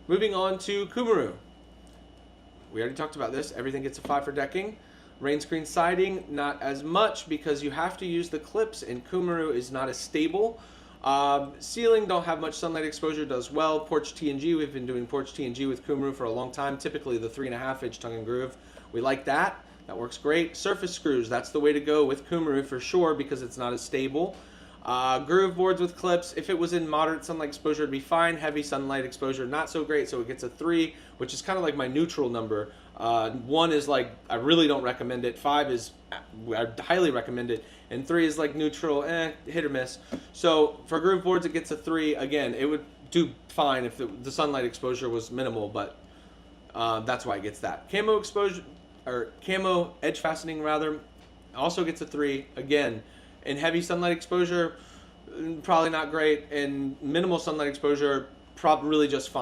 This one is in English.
Moving on to Cumaru. We already talked about this. Everything gets a 5 for decking. Rain screen siding, not as much because you have to use the clips, and Cumaru is not as stable. Ceiling, don't have much sunlight exposure, does well. Porch TNG, we've been doing Porch TNG with Cumaru for a long time, typically the 3.5-inch tongue and groove. We like that. That works great. Surface screws, that's the way to go with Cumaru for sure because it's not as stable. Groove boards with clips, if it was in moderate sunlight exposure, it'd be fine. Heavy sunlight exposure, not so great, so it gets a 3, which is kind of like my neutral number. 1 is like, I really don't recommend it. 5 is, I highly recommend it. And 3 is like neutral, hit or miss. So for groove boards, it gets a 3. Again, it would do fine if the sunlight exposure was minimal, but that's why it gets that. Camo exposure, or camo edge fastening rather, also gets a 3. Again, in heavy sunlight exposure, probably not great. In minimal sunlight exposure, probably really just fine.